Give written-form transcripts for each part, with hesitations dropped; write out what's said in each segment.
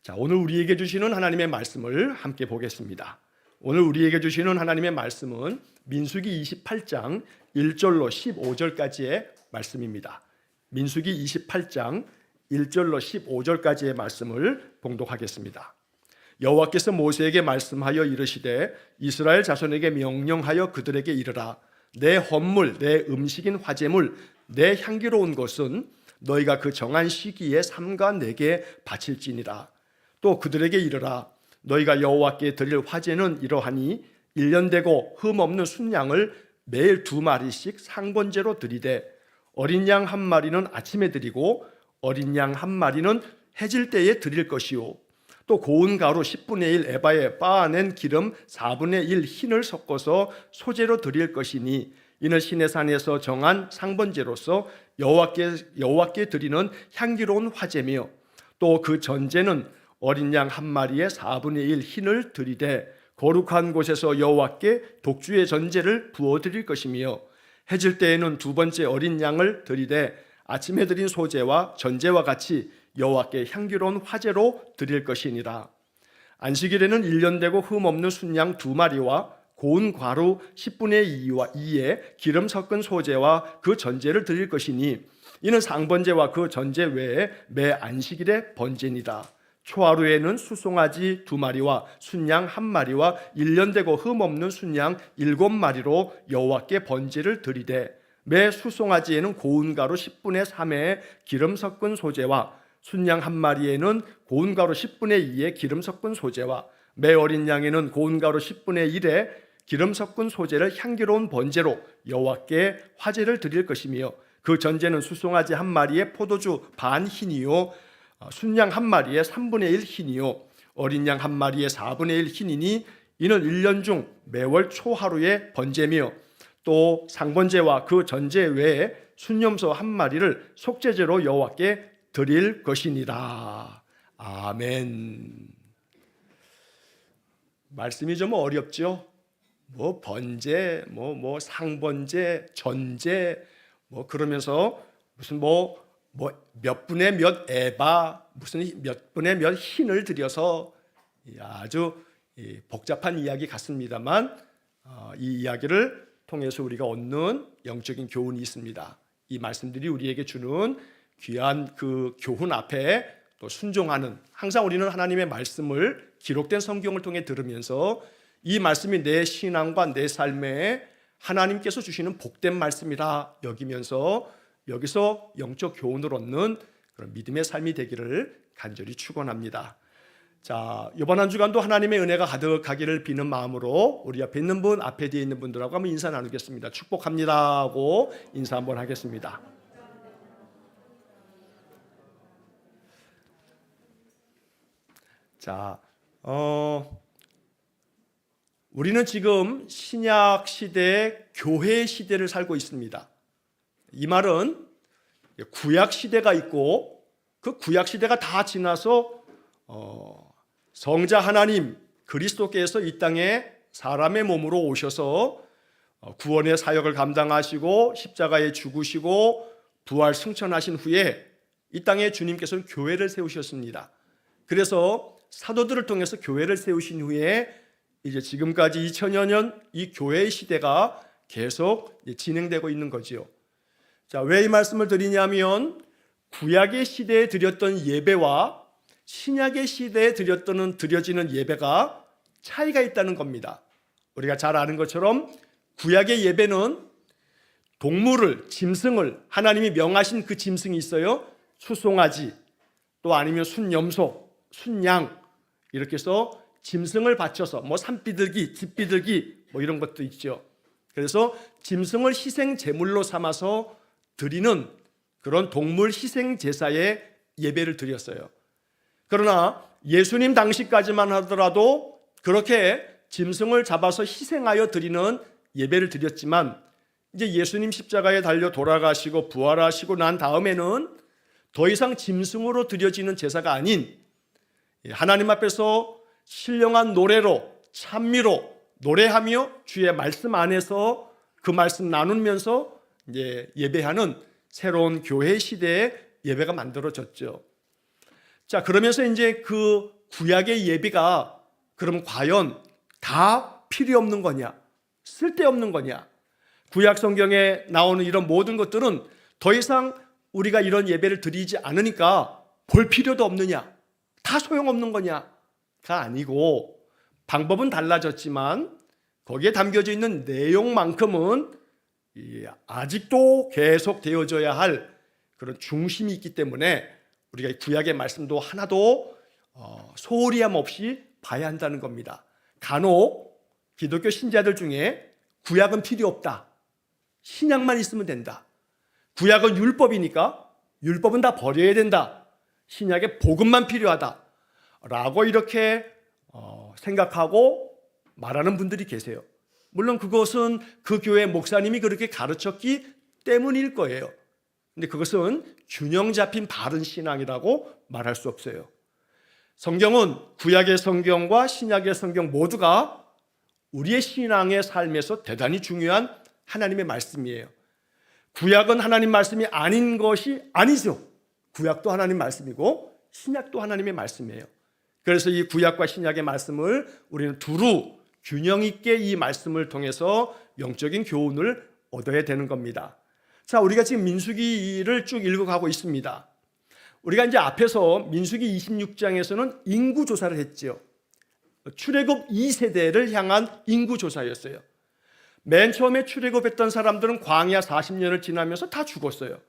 자, 오늘 우리에게 주시는 하나님의 말씀을 함께 보겠습니다. 오늘 우리에게 주시는 하나님의 말씀은 민수기 28장 1절로 15절까지의 말씀입니다. 민수기 28장 1절로 15절까지의 말씀을 봉독하겠습니다. 여호와께서 모세에게 말씀하여 이르시되 이스라엘 자손에게 명령하여 그들에게 이르라. 내 헌물, 내 음식인 화제물, 내 향기로운 것은 너희가 그 정한 시기에 삼가 내게 바칠지니라. 또 그들에게 이르라. 너희가 여호와께 드릴 화제는 이러하니 1년 되고 흠 없는 순양을 매일 2마리씩 상번제로 드리되 어린 양 1마리는 아침에 드리고 어린 양 1마리는 해질 때에 드릴 것이요. 또 고운 가루 10분의 1 에바에 빻아낸 기름 4분의 1 흰을 섞어서 소제로 드릴 것이니 이는 시내산에서 정한 상번제로서 여호와께 드리는 향기로운 화제며 또 그 전제는 어린 양 1마리에 4분의 1 흰을 드리되 거룩한 곳에서 여호와께 독주의 전제를 부어 드릴 것이며 해질 때에는 2번째 어린 양을 드리되 아침에 드린 소제와 전제와 같이 여호와께 향기로운 화제로 드릴 것이니라. 안식일에는 1년 되고 흠 없는 순양 2마리와 고운 과루 10분의 2에 기름 섞은 소제와 그 전제를 드릴 것이니 이는 상번제와 그 전제 외에 매 안식일의 번제니라. 초하루에는 수송아지 2마리와 순양 1마리와 1년 되고 흠 없는 순양 7마리로 여호와께 번제를 드리되 매 수송아지에는 고운 가루 10분의 3에 기름 섞은 소제와 순양 1마리에는 고운 가루 10분의 2에 기름 섞은 소제와 매 어린 양에는 고운 가루 10분의 1에 기름 섞은 소제를 향기로운 번제로 여호와께 화제를 드릴 것이며 그 전제는 수송아지 1마리에 포도주 반 흰이요 순양 1마리에 3분의 1 흰이요 어린 양 1마리에 4분의 1 흰이니 이는 1년 중 매월 초하루의 번제며 또 상번제와 그 전제 외에 순염소 1마리를 속죄제로 여호와께 드릴 것이니라. 아멘. 말씀이 좀 어렵죠? 뭐 번제, 뭐 상번제, 전제, 뭐 그러면서 무슨 몇 분의 몇 에바, 무슨 몇 분의 몇 흰을 들여서 아주 복잡한 이야기 같습니다만 이 이야기를 통해서 우리가 얻는 영적인 교훈이 있습니다. 이 말씀들이 우리에게 주는 귀한 그 교훈 앞에 또 순종하는, 항상 우리는 하나님의 말씀을 기록된 성경을 통해 들으면서 이 말씀이 내 신앙과 내 삶에 하나님께서 주시는 복된 말씀이라 여기면서 여기서 영적 교훈을 얻는 그런 믿음의 삶이 되기를 간절히 축원합니다. 자, 이번 한 주간도 하나님의 은혜가 가득하기를 비는 마음으로 우리 옆에 있는 분, 앞에 뒤에 있는 분들하고 한번 인사 나누겠습니다. 축복합니다 하고 인사 한번 하겠습니다. 자, 우리는 지금 신약 시대의 교회 시대를 살고 있습니다. 이 말은 구약 시대가 있고 그 구약 시대가 다 지나서 성자 하나님 그리스도께서 이 땅에 사람의 몸으로 오셔서 구원의 사역을 감당하시고 십자가에 죽으시고 부활 승천하신 후에 이 땅에 주님께서는 교회를 세우셨습니다. 그래서 사도들을 통해서 교회를 세우신 후에 이제 지금까지 2000여 년 이 교회의 시대가 계속 진행되고 있는 거지요. 자, 왜 이 말씀을 드리냐면 구약의 시대에 드렸던 예배와 신약의 시대에 드려지는 예배가 차이가 있다는 겁니다. 우리가 잘 아는 것처럼 구약의 예배는 동물을, 짐승을, 하나님이 명하신 그 짐승이 있어요. 수송아지, 또 아니면 순염소, 순양, 이렇게 해서 짐승을 바쳐서 산비둘기, 뒷비둘기 이런 것도 있죠. 그래서 짐승을 희생 제물로 삼아서 드리는 그런 동물 희생 제사의 예배를 드렸어요. 그러나 예수님 당시까지만 하더라도 그렇게 짐승을 잡아서 희생하여 드리는 예배를 드렸지만 이제 예수님 십자가에 달려 돌아가시고 부활하시고 난 다음에는 더 이상 짐승으로 드려지는 제사가 아닌 하나님 앞에서 신령한 노래로 찬미로 노래하며 주의 말씀 안에서 그 말씀 나누면서 이제 예배하는 새로운 교회 시대의 예배가 만들어졌죠. 자, 그러면서 이제 그 구약의 예배가 그럼 과연 다 필요 없는 거냐? 쓸데없는 거냐? 구약 성경에 나오는 이런 모든 것들은 더 이상 우리가 이런 예배를 드리지 않으니까 볼 필요도 없느냐? 다 소용없는 거냐가 아니고, 방법은 달라졌지만 거기에 담겨져 있는 내용만큼은 아직도 계속 되어져야 할 그런 중심이 있기 때문에 우리가 구약의 말씀도 하나도 소홀히 함 없이 봐야 한다는 겁니다. 간혹 기독교 신자들 중에 구약은 필요 없다, 신약만 있으면 된다, 구약은 율법이니까 율법은 다 버려야 된다, 신약의 복음만 필요하다 라고 이렇게 생각하고 말하는 분들이 계세요. 물론 그것은 그 교회 목사님이 그렇게 가르쳤기 때문일 거예요. 근데 그것은 균형 잡힌 바른 신앙이라고 말할 수 없어요. 성경은 구약의 성경과 신약의 성경 모두가 우리의 신앙의 삶에서 대단히 중요한 하나님의 말씀이에요. 구약은 하나님 말씀이 아닌 것이 아니죠. 구약도 하나님 말씀이고 신약도 하나님의 말씀이에요. 그래서 이 구약과 신약의 말씀을 우리는 두루 균형 있게 이 말씀을 통해서 영적인 교훈을 얻어야 되는 겁니다. 자, 우리가 지금 민수기를 쭉 읽어가고 있습니다. 우리가 이제 앞에서 민수기 26장에서는 인구조사를 했죠. 출애굽 2세대를 향한 인구조사였어요. 맨 처음에 출애굽했던 사람들은 광야 40년을 지나면서 다 죽었어요.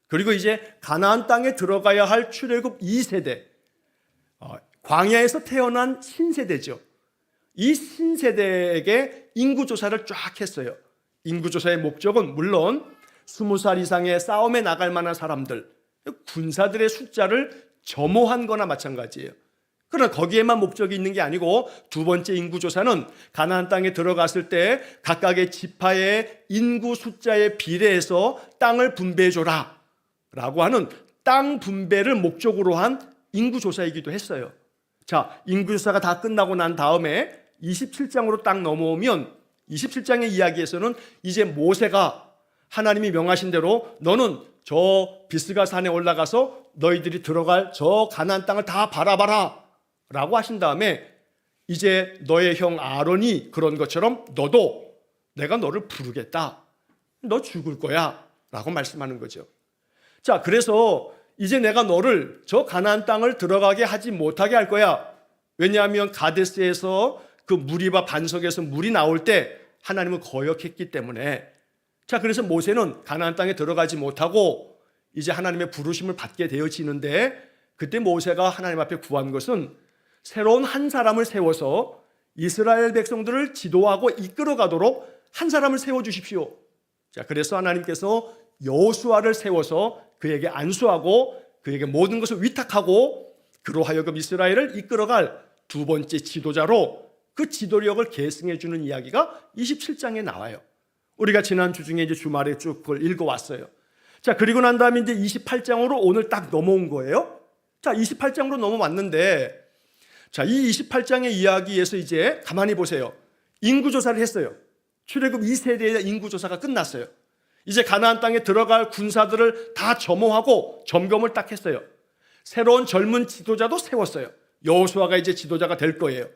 그리고 이제 가나안 땅에 들어가야 할 출애굽 2세대, 광야에서 태어난 신세대죠. 이 신세대에게 인구조사를 쫙 했어요. 인구조사의 목적은 물론 20살 이상의 싸움에 나갈 만한 사람들, 군사들의 숫자를 점호한 거나 마찬가지예요. 그러나 거기에만 목적이 있는 게 아니고, 두 번째 인구조사는 가나안 땅에 들어갔을 때 각각의 지파의 인구 숫자에 비례해서 땅을 분배해줘라 라고 하는 땅 분배를 목적으로 한 인구조사이기도 했어요. 자, 인구조사가 다 끝나고 난 다음에 27장으로 딱 넘어오면 27장의 이야기에서는 이제 모세가 하나님이 명하신 대로 너는 저 비스가 산에 올라가서 너희들이 들어갈 저 가나안 땅을 다 바라봐라 라고 하신 다음에, 이제 너의 형 아론이 그런 것처럼 너도 내가 너를 부르겠다, 너 죽을 거야 라고 말씀하는 거죠. 자, 그래서 이제 내가 너를 저 가나안 땅을 들어가게 하지 못하게 할 거야. 왜냐하면 가데스에서 그 무리바 반석에서 물이 나올 때 하나님은 거역했기 때문에. 자, 그래서 모세는 가나안 땅에 들어가지 못하고 이제 하나님의 부르심을 받게 되어지는데, 그때 모세가 하나님 앞에 구한 것은 새로운 한 사람을 세워서 이스라엘 백성들을 지도하고 이끌어가도록 한 사람을 세워주십시오. 자, 그래서 하나님께서 여호수아를 세워서 그에게 안수하고 그에게 모든 것을 위탁하고 그로 하여금 이스라엘을 이끌어갈 두 번째 지도자로 그 지도력을 계승해 주는 이야기가 27장에 나와요. 우리가 지난주 중에 이제 주말에 쭉 그걸 읽어왔어요. 자, 그리고 난 다음에 이제 28장으로 오늘 딱 넘어온 거예요. 자, 28장으로 넘어왔는데, 자, 이 28장의 이야기에서 이제 가만히 보세요. 인구조사를 했어요. 출애굽 2세대의 인구조사가 끝났어요. 이제 가나안 땅에 들어갈 군사들을 다 점호하고 점검을 딱 했어요. 새로운 젊은 지도자도 세웠어요. 여호수아가 이제 지도자가 될 거예요.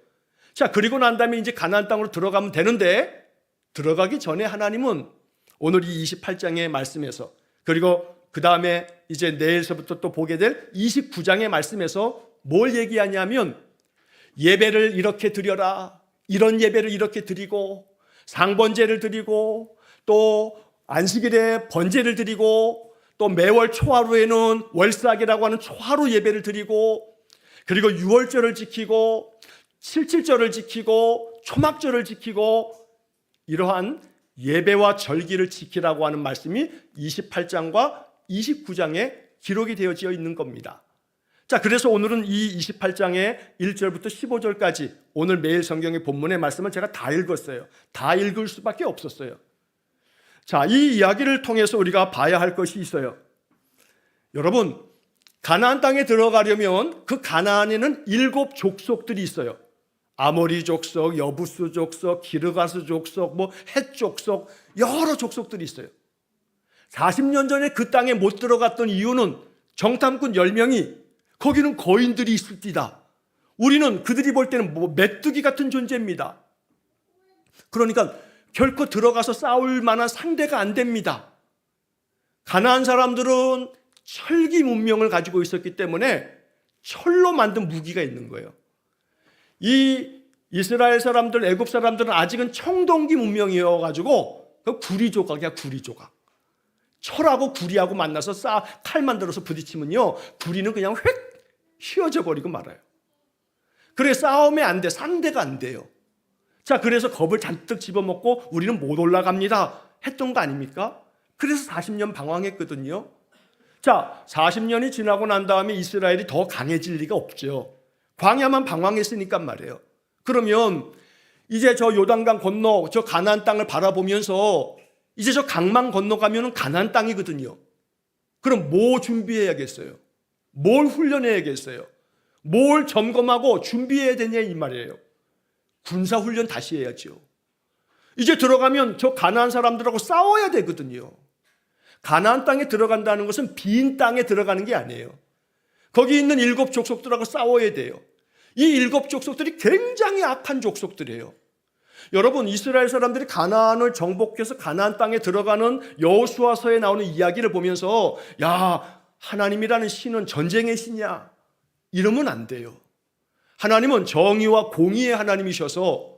자, 그리고 난 다음에 이제 가나안 땅으로 들어가면 되는데, 들어가기 전에 하나님은 오늘 이 28장의 말씀에서, 그리고 그 다음에 이제 내일서부터 또 보게 될 29장의 말씀에서 뭘 얘기하냐면, 예배를 이렇게 드려라, 이런 예배를 이렇게 드리고, 상번제를 드리고, 또 안식일에 번제를 드리고, 또 매월 초하루에는 월삭이라고 하는 초하루 예배를 드리고, 그리고 유월절을 지키고 칠칠절을 지키고 초막절을 지키고, 이러한 예배와 절기를 지키라고 하는 말씀이 28장과 29장에 기록이 되어져 있는 겁니다. 자, 그래서 오늘은 이 28장의 1절부터 15절까지 오늘 매일 성경의 본문의 말씀을 제가 다 읽었어요. 다 읽을 수밖에 없었어요. 자, 이 이야기를 통해서 우리가 봐야 할 것이 있어요. 여러분, 가나안 땅에 들어가려면 그 가나안에는 7 족속들이 있어요. 아모리 족속, 여부스 족속, 기르가스 족속, 헷 족속, 여러 족속들이 있어요. 40년 전에 그 땅에 못 들어갔던 이유는 정탐꾼 10명이 거기는 거인들이 있을지다, 우리는 그들이 볼 때는 뭐 메뚜기 같은 존재입니다. 그러니까 결코 들어가서 싸울 만한 상대가 안 됩니다. 가나안 사람들은 철기 문명을 가지고 있었기 때문에 철로 만든 무기가 있는 거예요. 이 이스라엘 사람들, 애굽 사람들은 아직은 청동기 문명이어가지고 그 구리 조각이야, 구리 조각. 철하고 구리하고 만나서 칼 만들어서 부딪히면요, 구리는 그냥 휙 휘어져 버리고 말아요. 그래 싸움에 안 돼, 상대가 안 돼요. 자, 그래서 겁을 잔뜩 집어먹고 우리는 못 올라갑니다 했던 거 아닙니까? 그래서 40년 방황했거든요. 자, 40년이 지나고 난 다음에 이스라엘이 더 강해질 리가 없죠. 광야만 방황했으니까 말이에요. 그러면 이제 저 요단강 건너 저 가나안 땅을 바라보면서 이제 저 강만 건너가면 가나안 땅이거든요. 그럼 뭐 준비해야겠어요? 뭘 훈련해야겠어요? 뭘 점검하고 준비해야 되냐 이 말이에요. 군사훈련 다시 해야죠. 이제 들어가면 저 가나안 사람들하고 싸워야 되거든요. 가나안 땅에 들어간다는 것은 빈 땅에 들어가는 게 아니에요. 거기 있는 7 족속들하고 싸워야 돼요. 이 7 족속들이 굉장히 악한 족속들이에요. 여러분, 이스라엘 사람들이 가나안을 정복해서 가나안 땅에 들어가는 여호수아서에 나오는 이야기를 보면서 야, 하나님이라는 신은 전쟁의 신이야 이러면 안 돼요. 하나님은 정의와 공의의 하나님이셔서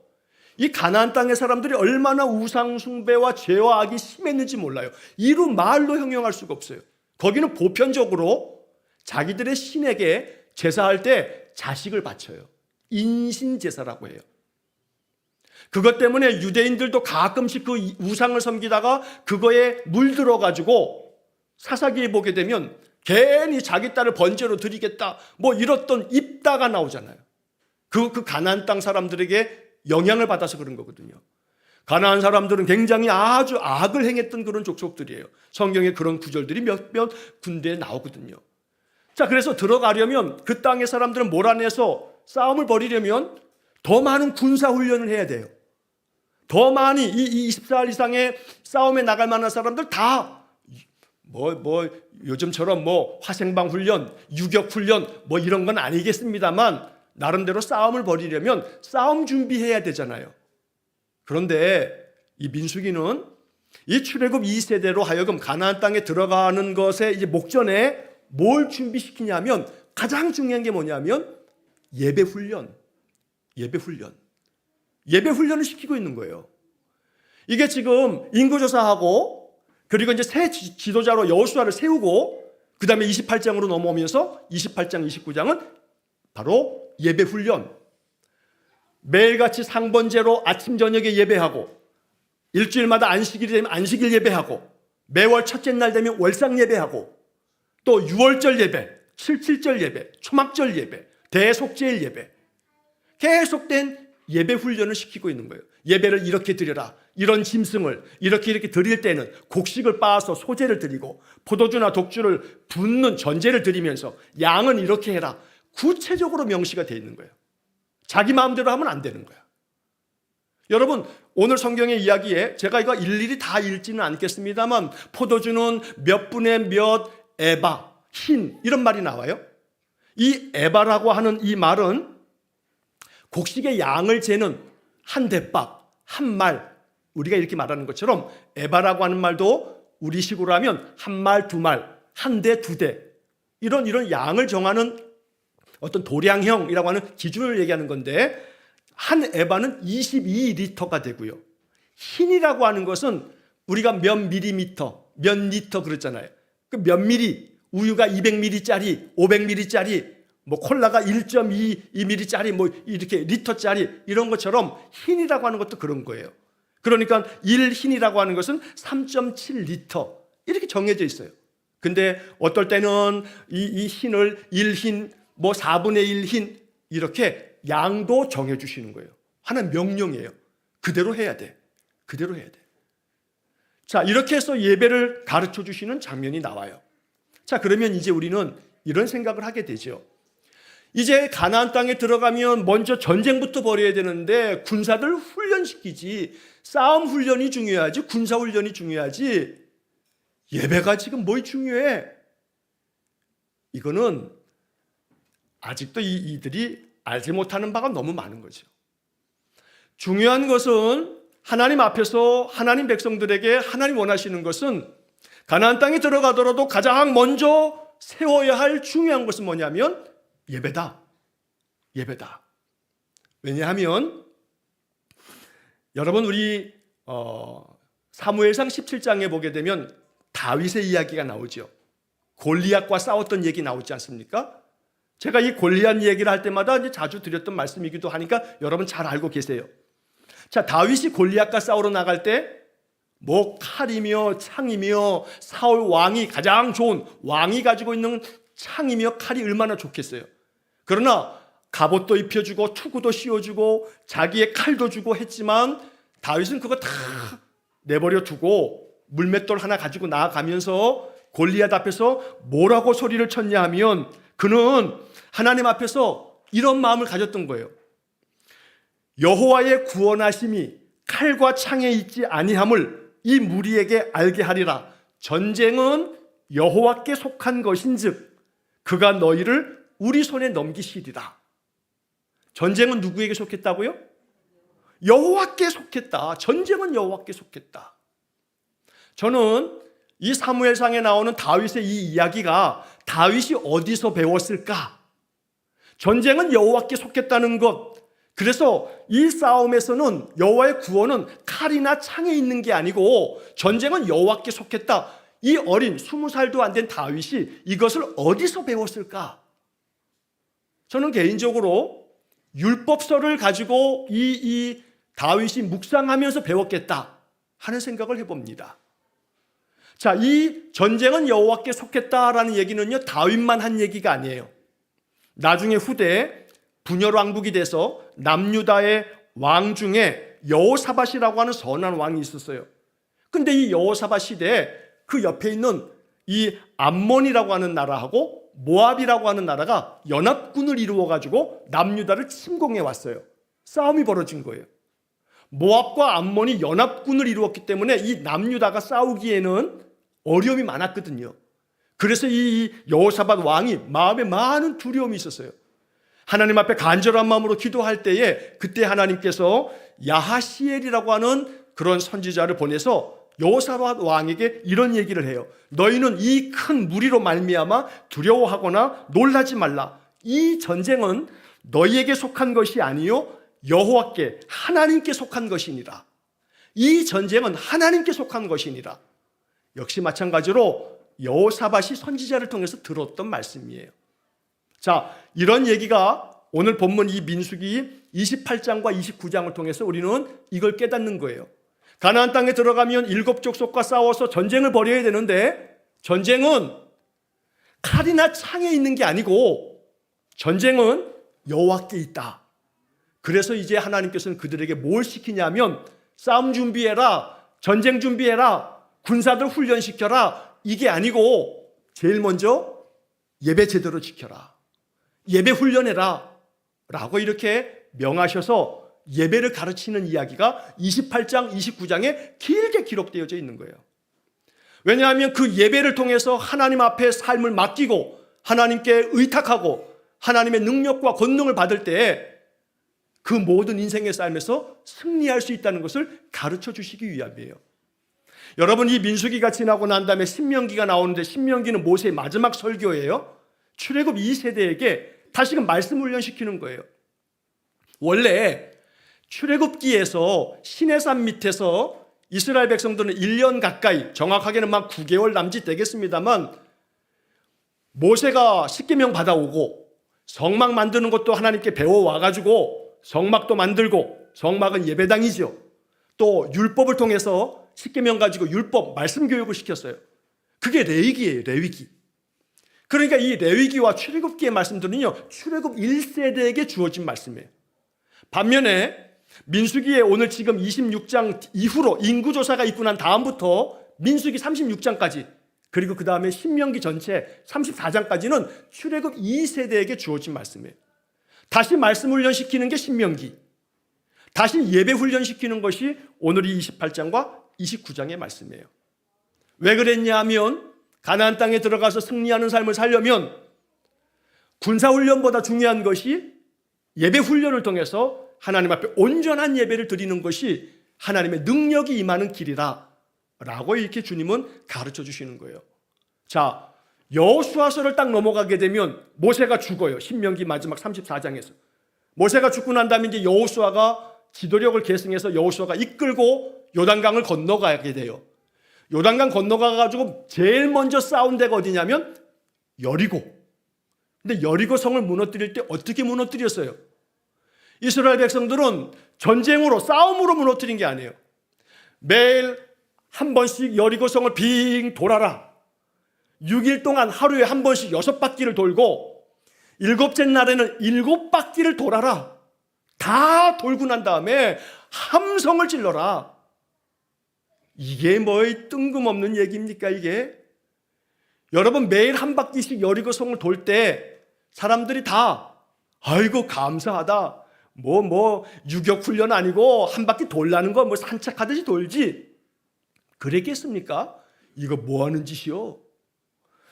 이 가나안 땅의 사람들이 얼마나 우상 숭배와 죄와 악이 심했는지 몰라요. 이루 말로 형용할 수가 없어요. 거기는 보편적으로 자기들의 신에게 제사할 때 자식을 바쳐요. 인신제사라고 해요. 그것 때문에 유대인들도 가끔씩 그 우상을 섬기다가 그거에 물들어가지고 사사기에 보게 되면 괜히 자기 딸을 번제로 드리겠다 뭐 이렇던 입다가 나오잖아요. 그 가나안 땅 사람들에게 영향을 받아서 그런 거거든요. 가나안 사람들은 굉장히 아주 악을 행했던 그런 족속들이에요. 성경에 그런 구절들이 몇몇 군데에 나오거든요. 자, 그래서 들어가려면 그 땅의 사람들은 몰아내서 싸움을 벌이려면 더 많은 군사훈련을 해야 돼요. 더 많이 이 24일 이상의 싸움에 나갈 만한 사람들 다 요즘처럼 화생방 훈련, 유격 훈련 이런 건 아니겠습니다만 나름대로 싸움을 벌이려면 싸움 준비해야 되잖아요. 그런데 이 민수기는 이 출애굽 2세대로 하여금 가나안 땅에 들어가는 것의 이제 목전에 뭘 준비시키냐면 가장 중요한 게 뭐냐면 예배 훈련을 시키고 있는 거예요. 이게 지금 인구조사하고 그리고 이제 새 지도자로 여호수아를 세우고 그 다음에 28장으로 넘어오면서 28장, 29장은 바로 예배 훈련. 매일같이 상번제로 아침 저녁에 예배하고 일주일마다 안식일이 되면 안식일 예배하고 매월 첫째 날 되면 월상 예배하고 또 6월절 예배, 77절 예배, 초막절 예배, 대속죄일 예배 계속된 예배 훈련을 시키고 있는 거예요. 예배를 이렇게 드려라. 이런 짐승을 이렇게 드릴 때는 곡식을 빻아서 소제를 드리고 포도주나 독주를 붓는 전제를 드리면서 양은 이렇게 해라. 구체적으로 명시가 되어 있는 거예요. 자기 마음대로 하면 안 되는 거야. 여러분, 오늘 성경의 이야기에 제가 이거 일일이 다 읽지는 않겠습니다만 포도주는 몇 분의 몇 에바, 흰 이런 말이 나와요. 이 에바라고 하는 이 말은 곡식의 양을 재는 한 대박, 한 말, 우리가 이렇게 말하는 것처럼 에바라고 하는 말도 우리식으로 하면 한 말, 두 말, 한 대, 두 대 이런 양을 정하는 어떤 도량형이라고 하는 기준을 얘기하는 건데 한 에바는 22리터가 되고요. 흰이라고 하는 것은 우리가 몇 밀리미터, 몇 리터 그랬잖아요. 그 몇 미리, 우유가 200ml짜리, 500ml짜리, 콜라가 1.2ml짜리, 이렇게 리터짜리 이런 것처럼 흰이라고 하는 것도 그런 거예요. 그러니까 1흰이라고 하는 것은 3.7리터 이렇게 정해져 있어요. 근데 어떨 때는 이 흰을 1흰, 4분의 1흰 이렇게 양도 정해 주시는 거예요. 하나의 명령이에요. 그대로 해야 돼. 그대로 해야 돼. 자, 이렇게 해서 예배를 가르쳐 주시는 장면이 나와요. 자, 그러면 이제 우리는 이런 생각을 하게 되죠. 이제 가나안 땅에 들어가면 먼저 전쟁부터 벌여야 되는데 군사들 훈련시키지, 싸움 훈련이 중요하지, 군사 훈련이 중요하지, 예배가 지금 뭐이 중요해? 이거는 아직도 이들이 알지 못하는 바가 너무 많은 거죠. 중요한 것은 하나님 앞에서 하나님 백성들에게 하나님 원하시는 것은 가나안 땅에 들어가더라도 가장 먼저 세워야 할 중요한 것은 뭐냐면 예배다. 예배다. 왜냐하면 여러분 우리 사무엘상 17장에 보게 되면 다윗의 이야기가 나오죠. 골리앗과 싸웠던 얘기 나오지 않습니까? 제가 이 골리앗 얘기를 할 때마다 이제 자주 드렸던 말씀이기도 하니까 여러분 잘 알고 계세요. 자, 다윗이 골리앗과 싸우러 나갈 때 뭐 칼이며 창이며 사울 왕이 가장 좋은 왕이 가지고 있는 창이며 칼이 얼마나 좋겠어요. 그러나 갑옷도 입혀주고 투구도 씌워주고 자기의 칼도 주고 했지만 다윗은 그거 다 내버려 두고 물맷돌 하나 가지고 나아가면서 골리앗 앞에서 뭐라고 소리를 쳤냐 하면 그는 하나님 앞에서 이런 마음을 가졌던 거예요. 여호와의 구원하심이 칼과 창에 있지 아니함을 이 무리에게 알게 하리라. 전쟁은 여호와께 속한 것인즉 그가 너희를 우리 손에 넘기시리라. 전쟁은 누구에게 속했다고요? 여호와께 속했다. 전쟁은 여호와께 속했다. 저는 이 사무엘상에 나오는 다윗의 이 이야기가 다윗이 어디서 배웠을까? 전쟁은 여호와께 속했다는 것. 그래서 이 싸움에서는 여호와의 구원은 칼이나 창에 있는 게 아니고 전쟁은 여호와께 속했다. 이 어린 20살도 안 된 다윗이 이것을 어디서 배웠을까? 저는 개인적으로 율법서를 가지고 이 다윗이 묵상하면서 배웠겠다 하는 생각을 해봅니다. 자, 이 전쟁은 여호와께 속했다라는 얘기는요, 다윗만 한 얘기가 아니에요. 나중에 후대에 분열왕국이 돼서 남유다의 왕 중에 여호사밧이라고 하는 선한 왕이 있었어요. 근데 이 여호사밧 시대에 그 옆에 있는 이 암몬이라고 하는 나라하고 모압이라고 하는 나라가 연합군을 이루어가지고 남유다를 침공해 왔어요. 싸움이 벌어진 거예요. 모압과 암몬이 연합군을 이루었기 때문에 이 남유다가 싸우기에는 어려움이 많았거든요. 그래서 이 여호사밧 왕이 마음에 많은 두려움이 있었어요. 하나님 앞에 간절한 마음으로 기도할 때에 그때 하나님께서 야하시엘이라고 하는 그런 선지자를 보내서 여호사밧 왕에게 이런 얘기를 해요. 너희는 이 큰 무리로 말미암아 두려워하거나 놀라지 말라. 이 전쟁은 너희에게 속한 것이 아니요 여호와께 하나님께 속한 것이니라. 이 전쟁은 하나님께 속한 것이니라. 역시 마찬가지로 여호사밧이 선지자를 통해서 들었던 말씀이에요. 자, 이런 얘기가 오늘 본문 이 민수기 28장과 29장을 통해서 우리는 이걸 깨닫는 거예요. 가나안 땅에 들어가면 7 족속과 싸워서 전쟁을 벌여야 되는데 전쟁은 칼이나 창에 있는 게 아니고 전쟁은 여호와께 있다. 그래서 이제 하나님께서는 그들에게 뭘 시키냐면 싸움 준비해라, 전쟁 준비해라, 군사들 훈련시켜라. 이게 아니고 제일 먼저 예배 제대로 지켜라, 예배 훈련해라 라고 이렇게 명하셔서 예배를 가르치는 이야기가 28장, 29장에 길게 기록되어져 있는 거예요. 왜냐하면 그 예배를 통해서 하나님 앞에 삶을 맡기고 하나님께 의탁하고 하나님의 능력과 권능을 받을 때 그 모든 인생의 삶에서 승리할 수 있다는 것을 가르쳐 주시기 위함이에요. 여러분, 이 민수기가 지나고 난 다음에 신명기가 나오는데 신명기는 모세의 마지막 설교예요. 출애굽 2세대에게 다시금 말씀 훈련시키는 거예요. 원래 출애굽기에서 시내산 밑에서 이스라엘 백성들은 1년 가까이, 정확하게는 막 9개월 남짓 되겠습니다만 모세가 십계명 받아오고 성막 만드는 것도 하나님께 배워와가지고 성막도 만들고, 성막은 예배당이죠. 또 율법을 통해서 십계명 가지고 율법, 말씀 교육을 시켰어요. 그게 레위기예요, 레위기. 그러니까 이 레위기와 출애굽기의 말씀들은요, 출애굽 1세대에게 주어진 말씀이에요. 반면에 민수기에 오늘 지금 26장 이후로 인구조사가 있고 난 다음부터 민수기 36장까지, 그리고 그 다음에 신명기 전체 34장까지는 출애굽 2세대에게 주어진 말씀이에요. 다시 말씀 훈련시키는 게 신명기, 다시 예배 훈련시키는 것이 오늘 이 28장과 29장의 말씀이에요. 왜 그랬냐 하면 가나안 땅에 들어가서 승리하는 삶을 살려면 군사훈련보다 중요한 것이 예배 훈련을 통해서 하나님 앞에 온전한 예배를 드리는 것이 하나님의 능력이 임하는 길이다 라고 이렇게 주님은 가르쳐 주시는 거예요. 자, 여호수아서를 딱 넘어가게 되면 모세가 죽어요. 신명기 마지막 34장에서 모세가 죽고 난 다음에 이제 여호수아가 지도력을 계승해서 여호수아가 이끌고 요단강을 건너가게 돼요. 요단강 건너가가지고 제일 먼저 싸운 데가 어디냐면 여리고. 근데 여리고 성을 무너뜨릴 때 어떻게 무너뜨렸어요? 이스라엘 백성들은 전쟁으로, 싸움으로 무너뜨린 게 아니에요. 매일 한 번씩 여리고 성을 빙 돌아라. 6일 동안 하루에 한 번씩 6바퀴를 돌고 7째 날에는 7바퀴를 돌아라. 다 돌고 난 다음에 함성을 질러라. 이게 뭐의 뜬금없는 얘기입니까 이게? 여러분 매일 한 바퀴씩 여리고 성을 돌 때 사람들이 다 아이고 감사하다. 유격 훈련 아니고 한 바퀴 돌라는 거 뭐 산책하듯이 돌지. 그랬겠습니까? 이거 뭐 하는 짓이요?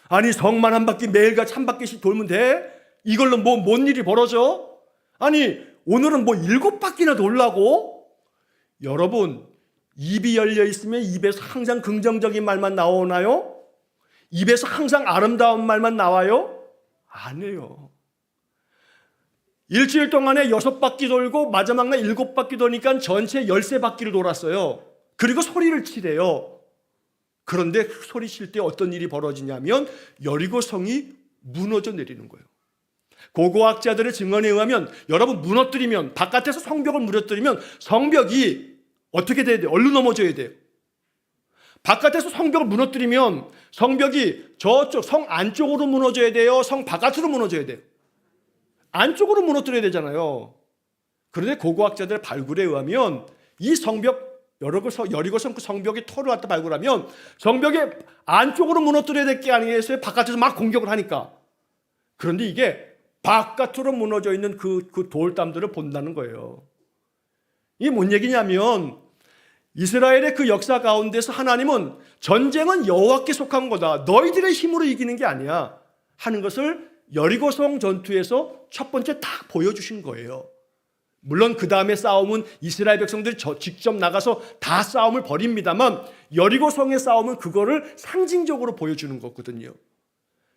아니 성만 한 바퀴 매일같이 한 바퀴씩 돌면 돼? 이걸로 뭔 일이 벌어져? 아니 오늘은 7바퀴나 돌라고? 여러분 입이 열려 있으면 입에서 항상 긍정적인 말만 나오나요? 입에서 항상 아름다운 말만 나와요? 아니에요. 일주일 동안에 6바퀴 돌고 마지막 날 7바퀴 도니까 전체 13바퀴를 돌았어요. 그리고 소리를 치래요. 그런데 소리 칠 때 어떤 일이 벌어지냐면 여리고 성이 무너져 내리는 거예요. 고고학자들의 증언에 의하면 여러분 무너뜨리면 바깥에서 성벽을 무너뜨리면 성벽이 어떻게 돼야 돼요? 얼른 넘어져야 돼요. 바깥에서 성벽을 무너뜨리면 성벽이 저쪽 성 안쪽으로 무너져야 돼요? 성 바깥으로 무너져야 돼요? 안쪽으로 무너뜨려야 되잖아요. 그런데 고고학자들의 발굴에 의하면 이 성벽 여리고 성 그 성벽의 터를 갖다 발굴하면 성벽의 안쪽으로 무너뜨려야 될 게 아니겠어요? 바깥에서 막 공격을 하니까. 그런데 이게 바깥으로 무너져 있는 그 돌담들을 본다는 거예요. 이게 뭔 얘기냐면 이스라엘의 그 역사 가운데서 하나님은 전쟁은 여호와께 속한 거다. 너희들의 힘으로 이기는 게 아니야 하는 것을 여리고성 전투에서 첫 번째 딱 보여주신 거예요. 물론 그 다음에 싸움은 이스라엘 백성들이 직접 나가서 다 싸움을 벌입니다만 여리고성의 싸움은 그거를 상징적으로 보여주는 거거든요.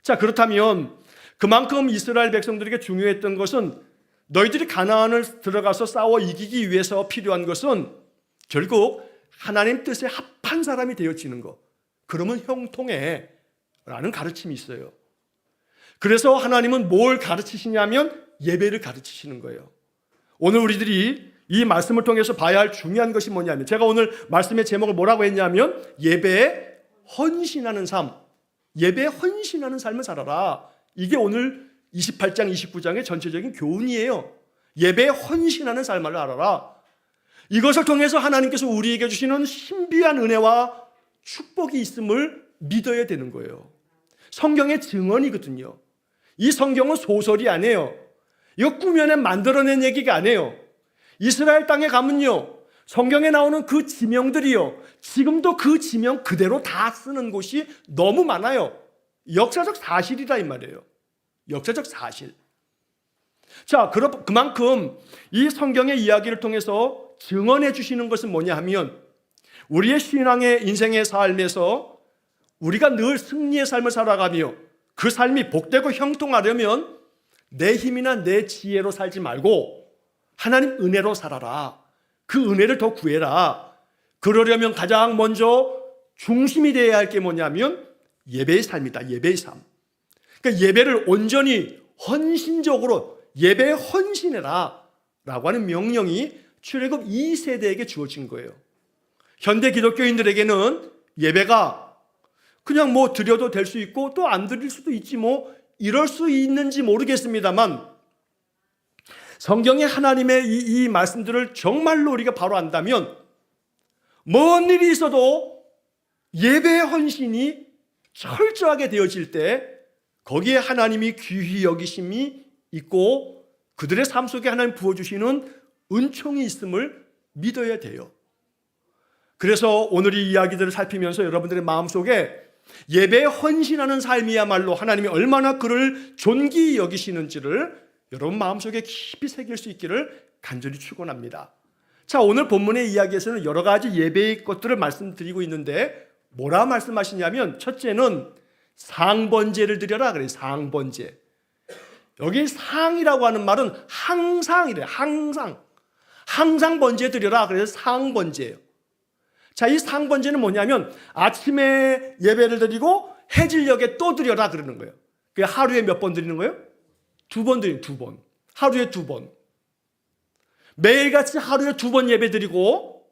자, 그렇다면 그만큼 이스라엘 백성들에게 중요했던 것은 너희들이 가나안을 들어가서 싸워 이기기 위해서 필요한 것은 결국 하나님 뜻에 합한 사람이 되어지는 것. 그러면 형통해 라는 가르침이 있어요. 그래서 하나님은 뭘 가르치시냐면 예배를 가르치시는 거예요. 오늘 우리들이 이 말씀을 통해서 봐야 할 중요한 것이 뭐냐면 제가 오늘 말씀의 제목을 뭐라고 했냐면 예배에 헌신하는 삶, 예배에 헌신하는 삶을 살아라. 이게 오늘 28장 29장의 전체적인 교훈이에요. 예배에 헌신하는 삶을 알아라. 이것을 통해서 하나님께서 우리에게 주시는 신비한 은혜와 축복이 있음을 믿어야 되는 거예요. 성경의 증언이거든요. 이 성경은 소설이 아니에요. 이거 꾸며낸 만들어낸 얘기가 아니에요. 이스라엘 땅에 가면요 성경에 나오는 그 지명들이요 지금도 그 지명 그대로 다 쓰는 곳이 너무 많아요. 역사적 사실이다 이 말이에요. 역사적 사실. 자, 그만큼 이 성경의 이야기를 통해서 증언해 주시는 것은 뭐냐 하면 우리의 신앙의 인생의 삶에서 우리가 늘 승리의 삶을 살아가며 그 삶이 복되고 형통하려면 내 힘이나 내 지혜로 살지 말고 하나님 은혜로 살아라. 그 은혜를 더 구해라. 그러려면 가장 먼저 중심이 되어야 할 게 뭐냐면 예배의 삶이다. 예배의 삶. 그러니까 예배를 온전히 헌신적으로 예배에 헌신해라 라고 하는 명령이 출애굽 2세대에게 주어진 거예요. 현대 기독교인들에게는 예배가 그냥 드려도 될 수 있고 또 안 드릴 수도 있지 이럴 수 있는지 모르겠습니다만 성경의 하나님의 이 말씀들을 정말로 우리가 바로 안다면 뭔 일이 있어도 예배의 헌신이 철저하게 되어질 때 거기에 하나님이 귀히 여기심이 있고 그들의 삶 속에 하나님 부어주시는 은총이 있음을 믿어야 돼요. 그래서 오늘 이 이야기들을 살피면서 여러분들의 마음속에 예배에 헌신하는 삶이야말로 하나님이 얼마나 그를 존귀히 여기시는지를 여러분 마음속에 깊이 새길 수 있기를 간절히 축원합니다. 자, 오늘 본문의 이야기에서는 여러 가지 예배의 것들을 말씀드리고 있는데 뭐라 말씀하시냐면 첫째는 상번제를 드려라 그래요. 상번제. 여기 상이라고 하는 말은 항상이래요. 항상 번제 드려라 그래서 상번제예요. 자, 이 상번제는 뭐냐면 아침에 예배를 드리고 해질녘에 또 드려라 그러는 거예요. 그 하루에 몇 번 드리는 거예요? 2번 드리는 2번. 하루에 2번. 매일같이 하루에 2번 예배 드리고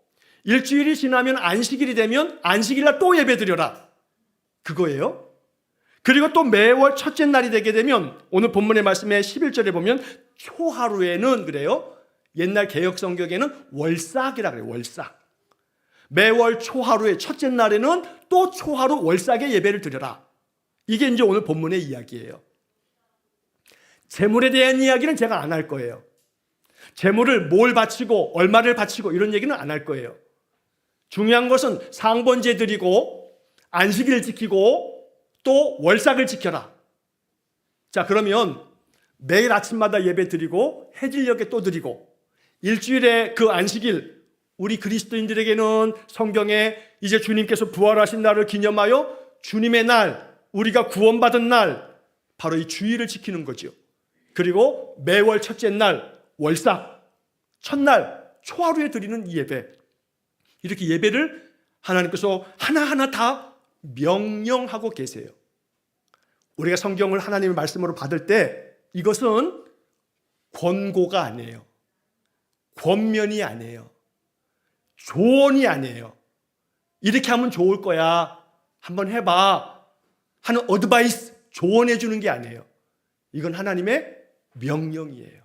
일주일이 지나면 안식일이 되면 안식일날 또 예배 드려라. 그거예요. 그리고 또 매월 첫째 날이 되게 되면 오늘 본문의 말씀에 11절에 보면 초하루에는 그래요. 옛날 개역 성경에는 월삭이라 그래요. 월삭. 매월 초하루에 첫째 날에는 또 초하루 월삭의 예배를 드려라. 이게 이제 오늘 본문의 이야기예요. 제물에 대한 이야기는 제가 안 할 거예요. 제물을 뭘 바치고 얼마를 바치고 이런 얘기는 안 할 거예요. 중요한 것은 상번제 드리고 안식일을 지키고 또 월삭을 지켜라. 자, 그러면 매일 아침마다 예배 드리고 해질녘에 또 드리고 일주일에 그 안식일 우리 그리스도인들에게는 성경에 이제 주님께서 부활하신 날을 기념하여 주님의 날, 우리가 구원받은 날, 바로 이 주일을 지키는 거죠. 그리고 매월 첫째 날 월삭, 첫날 초하루에 드리는 이 예배, 이렇게 예배를 하나님께서 하나하나 다 명령하고 계세요. 우리가 성경을 하나님의 말씀으로 받을 때 이것은 권고가 아니에요. 권면이 아니에요. 조언이 아니에요. 이렇게 하면 좋을 거야, 한번 해봐 하는 어드바이스, 조언해 주는 게 아니에요. 이건 하나님의 명령이에요.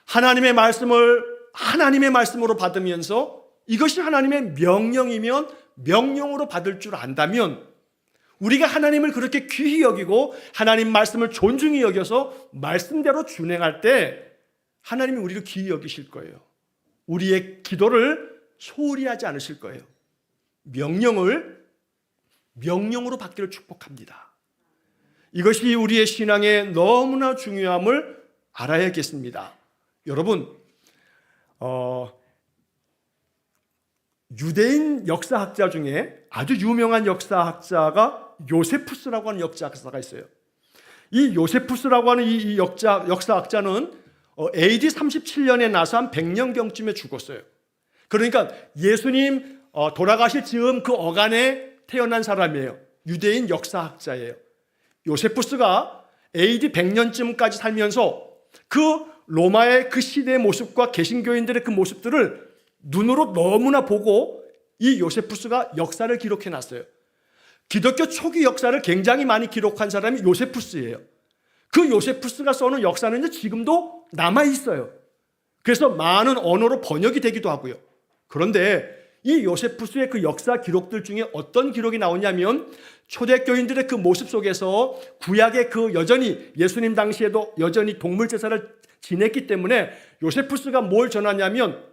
하나님의 말씀을 하나님의 말씀으로 받으면서 이것이 하나님의 명령이면 명령으로 받을 줄 안다면 우리가 하나님을 그렇게 귀히 여기고 하나님 말씀을 존중히 여겨서 말씀대로 준행할 때 하나님이 우리를 귀히 여기실 거예요. 우리의 기도를 소홀히 하지 않으실 거예요. 명령으로 받기를 축복합니다. 이것이 우리의 신앙에 너무나 중요함을 알아야겠습니다. 여러분, 유대인 역사학자 중에 아주 유명한 역사학자가 요세푸스라고 하는 역사학자가 있어요. 이 요세푸스라고 하는 이 역사학자는 AD 37년에 나서 한 100년경쯤에 죽었어요. 그러니까 예수님 돌아가실 즈음 그 어간에 태어난 사람이에요. 유대인 역사학자예요. 요세푸스가 AD 100년쯤까지 살면서 그 로마의 그 시대의 모습과 개신교인들의 그 모습들을 눈으로 너무나 보고 이 요세푸스가 역사를 기록해 놨어요. 기독교 초기 역사를 굉장히 많이 기록한 사람이 요세푸스예요. 그 요세푸스가 써놓은 역사는 지금도 남아 있어요. 그래서 많은 언어로 번역이 되기도 하고요. 그런데 이 요세푸스의 그 역사 기록들 중에 어떤 기록이 나오냐면 초대교인들의 그 모습 속에서 구약의 그 여전히 예수님 당시에도 여전히 동물 제사를 지냈기 때문에 요세푸스가 뭘 전하냐면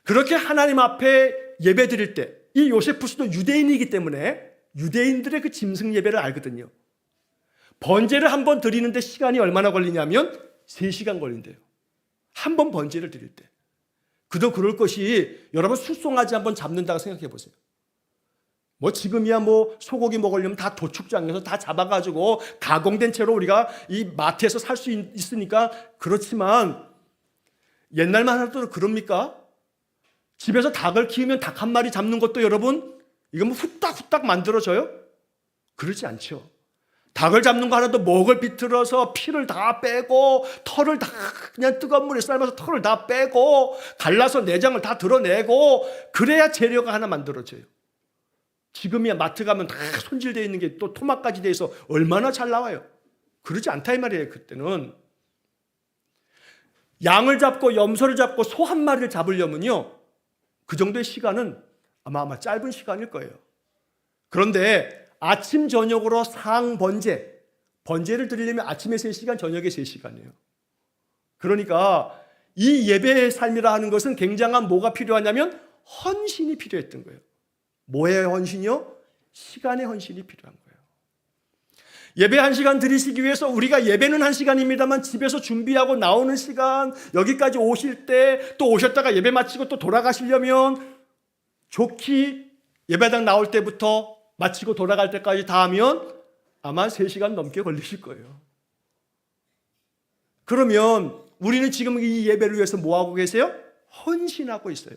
그렇게 하나님 앞에 예배 드릴 때 이 요세푸스도 유대인이기 때문에 유대인들의 그 짐승 예배를 알거든요. 번제를 한 번 드리는데 시간이 얼마나 걸리냐면 3시간 걸린대요. 한 번 번제를 드릴 때. 그도 그럴 것이 여러분 숫송아지 한번 잡는다고 생각해 보세요. 뭐 지금이야 뭐 소고기 먹으려면 다 도축장에서 다 잡아가지고 가공된 채로 우리가 이 마트에서 살 수 있으니까 그렇지만 옛날만 하더라도 그럽니까? 집에서 닭을 키우면 닭 한 마리 잡는 것도 여러분 이거 뭐 후딱후딱 만들어져요? 그러지 않죠. 닭을 잡는 거 하나도 목을 비틀어서 피를 다 빼고 털을 다 그냥 뜨거운 물에 삶아서 털을 다 빼고 갈라서 내장을 다 드러내고 그래야 재료가 하나 만들어져요. 지금이야 마트 가면 다 손질되어 있는 게 또 토막까지 돼 있어 얼마나 잘 나와요. 그러지 않다 이 말이에요. 그때는 양을 잡고 염소를 잡고 소 한 마리를 잡으려면요 그 정도의 시간은 아마 짧은 시간일 거예요. 그런데 아침 저녁으로 번제를 드리려면 아침에 3시간 저녁에 3시간이에요. 그러니까 이 예배의 삶이라 하는 것은 굉장한 뭐가 필요하냐면 헌신이 필요했던 거예요. 뭐의 헌신이요? 시간의 헌신이 필요한 거예요. 예배 1시간 드리시기 위해서 우리가 예배는 1시간입니다만 집에서 준비하고 나오는 시간, 여기까지 오실 때 또 오셨다가 예배 마치고 또 돌아가시려면 좋게 예배당 나올 때부터 마치고 돌아갈 때까지 다 하면 아마 3시간 넘게 걸리실 거예요. 그러면 우리는 지금 이 예배를 위해서 뭐하고 계세요? 헌신하고 있어요.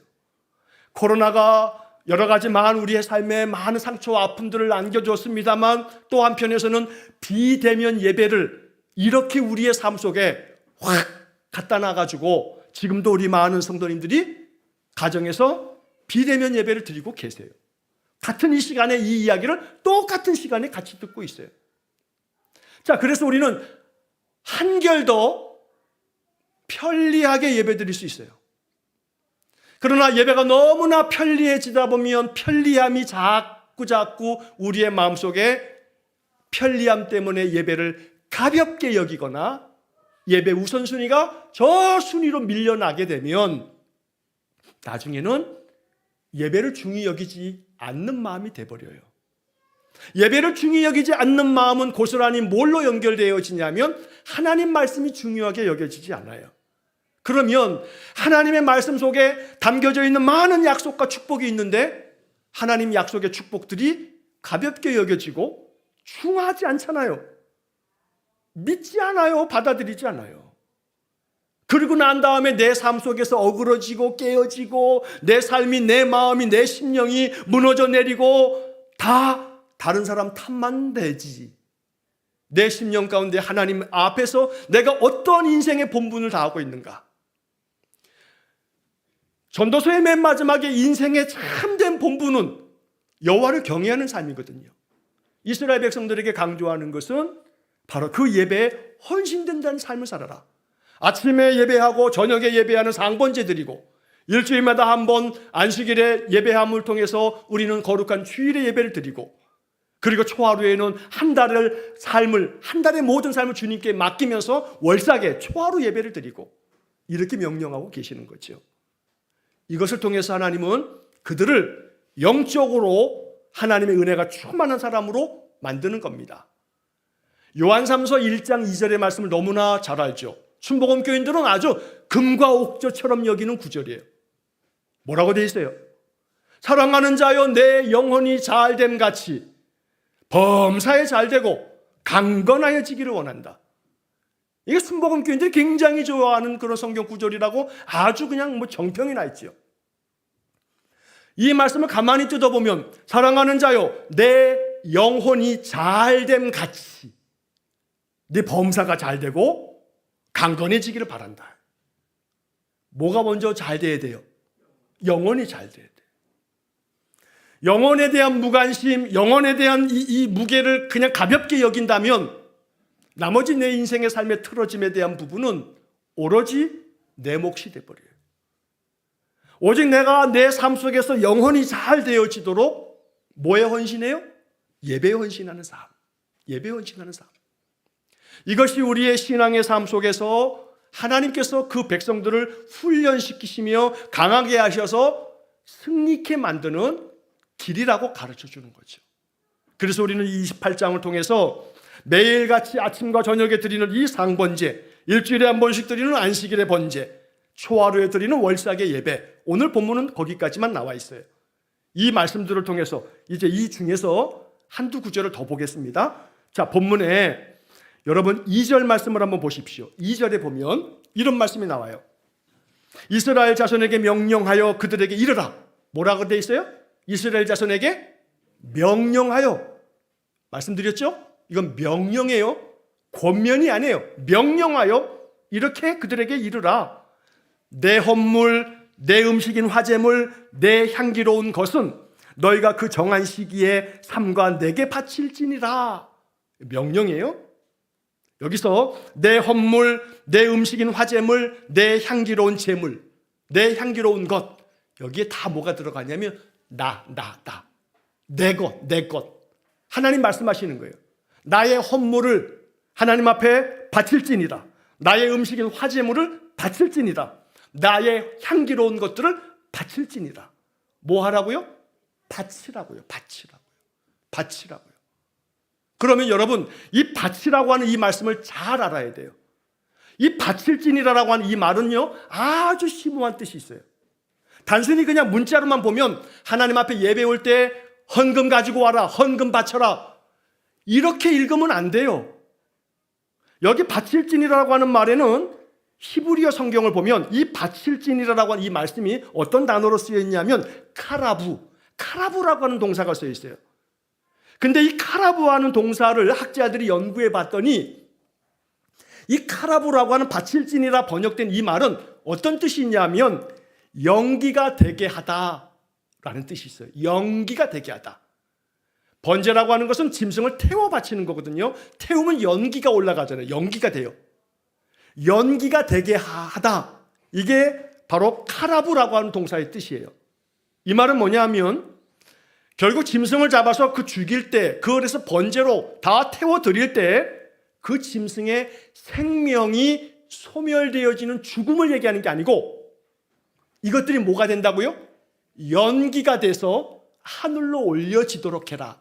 코로나가 여러 가지 우리의 삶에 많은 상처와 아픔들을 안겨줬습니다만 또 한편에서는 비대면 예배를 이렇게 우리의 삶 속에 확 갖다 놔가지고 지금도 우리 많은 성도님들이 가정에서 비대면 예배를 드리고 계세요. 같은 이 시간에 이 이야기를 똑같은 시간에 같이 듣고 있어요. 자, 그래서 우리는 한결 더 편리하게 예배 드릴 수 있어요. 그러나 예배가 너무나 편리해지다 보면 편리함이 자꾸 우리의 마음속에 편리함 때문에 예배를 가볍게 여기거나 예배 우선순위가 저 순위로 밀려나게 되면 나중에는 예배를 중히 여기지 않는 마음이 돼버려요. 예배를 중히 여기지 않는 마음은 고스란히 뭘로 연결되어지냐면 하나님 말씀이 중요하게 여겨지지 않아요. 그러면 하나님의 말씀 속에 담겨져 있는 많은 약속과 축복이 있는데 하나님 약속의 축복들이 가볍게 여겨지고 중하지 않잖아요. 믿지 않아요. 받아들이지 않아요. 그리고 난 다음에 내 삶 속에서 어그러지고 깨어지고 내 삶이, 내 마음이, 내 심령이 무너져 내리고 다 다른 사람 탓만 되지. 내 심령 가운데 하나님 앞에서 내가 어떤 인생의 본분을 다하고 있는가. 전도서의 맨 마지막에 인생의 참된 본분은 여호와를 경외하는 삶이거든요. 이스라엘 백성들에게 강조하는 것은 바로 그 예배에 헌신된다는 삶을 살아라. 아침에 예배하고 저녁에 예배하는 상번제 드리고 일주일마다 한 번 안식일에 예배함을 통해서 우리는 거룩한 주일의 예배를 드리고 그리고 초하루에는 한 달의 모든 삶을 주님께 맡기면서 월삭에 초하루 예배를 드리고 이렇게 명령하고 계시는 거죠. 이것을 통해서 하나님은 그들을 영적으로 하나님의 은혜가 충만한 사람으로 만드는 겁니다. 요한삼서 1장 2절의 말씀을 너무나 잘 알죠. 순복음 교인들은 아주 금과 옥조처럼 여기는 구절이에요. 뭐라고 되어 있어요? 사랑하는 자여 내 영혼이 잘됨 같이 범사에 잘되고 강건하여지기를 원한다. 이게 순복음 교인들이 굉장히 좋아하는 그런 성경 구절이라고 아주 그냥 정평이 나 있죠. 이 말씀을 가만히 뜯어보면 사랑하는 자요 내 영혼이 잘됨 같이 네 범사가 잘되고 강건해지기를 바란다. 뭐가 먼저 잘 돼야 돼요? 영혼이 잘 돼야 돼요. 영혼에 대한 무관심, 영혼에 대한 이 무게를 그냥 가볍게 여긴다면 나머지 내 인생의 삶의 틀어짐에 대한 부분은 오로지 내 몫이 돼버려요. 오직 내가 내 삶 속에서 영혼이 잘 되어지도록 뭐에 헌신해요? 예배에 헌신하는 삶. 예배에 헌신하는 삶. 이것이 우리의 신앙의 삶 속에서 하나님께서 그 백성들을 훈련시키시며 강하게 하셔서 승리케 만드는 길이라고 가르쳐 주는 거죠. 그래서 우리는 28장을 통해서 매일같이 아침과 저녁에 드리는 이 상번제, 일주일에 한 번씩 드리는 안식일의 번제, 초하루에 드리는 월삭의 예배, 오늘 본문은 거기까지만 나와 있어요. 이 말씀들을 통해서 이제 이 중에서 한두 구절을 더 보겠습니다. 자, 본문에 여러분 2절 말씀을 한번 보십시오. 2절에 보면 이런 말씀이 나와요. 이스라엘 자손에게 명령하여 그들에게 이르라. 뭐라고 되어 있어요? 이스라엘 자손에게 명령하여. 말씀드렸죠? 이건 명령이에요. 권면이 아니에요. 명령하여 이렇게 그들에게 이르라. 내 헌물, 내 음식인 화제물, 내 향기로운 것은 너희가 그 정한 시기에 삼가 내게 바칠지니라. 명령이에요. 여기서 내 헌물, 내 음식인 화제물, 내 향기로운 제물, 내 향기로운 것, 여기에 다 뭐가 들어가냐면 내 것. 하나님 말씀하시는 거예요. 나의 헌물을 하나님 앞에 바칠지니라. 나의 음식인 화제물을 바칠지니라. 나의 향기로운 것들을 바칠지니라. 뭐 하라고요? 바치라고요. 그러면 여러분, 이 밭이라고 하는 이 말씀을 잘 알아야 돼요. 이 밭일지니라라고 하는 이 말은요, 아주 심오한 뜻이 있어요. 단순히 그냥 문자로만 보면 하나님 앞에 예배 올 때 헌금 가지고 와라, 헌금 바쳐라, 이렇게 읽으면 안 돼요. 여기 밭일지니라라고 하는 말에는 히브리어 성경을 보면 이 밭일지니라라고 하는 이 말씀이 어떤 단어로 쓰여 있냐면 카라부라고 하는 동사가 쓰여 있어요. 근데 이 카라부하는 동사를 학자들이 연구해 봤더니 이 카라부라고 하는 밭일지니라 번역된 이 말은 어떤 뜻이 있냐면 연기가 되게 하다라는 뜻이 있어요. 연기가 되게 하다. 번제라고 하는 것은 짐승을 태워 바치는 거거든요. 태우면 연기가 올라가잖아요. 연기가 돼요. 연기가 되게 하다. 이게 바로 카라부라고 하는 동사의 뜻이에요. 이 말은 뭐냐면 결국 짐승을 잡아서 그 죽일 때, 그걸에서 번제로 다 태워 드릴 때 그 짐승의 생명이 소멸되어지는 죽음을 얘기하는 게 아니고 이것들이 뭐가 된다고요? 연기가 돼서 하늘로 올려지도록 해라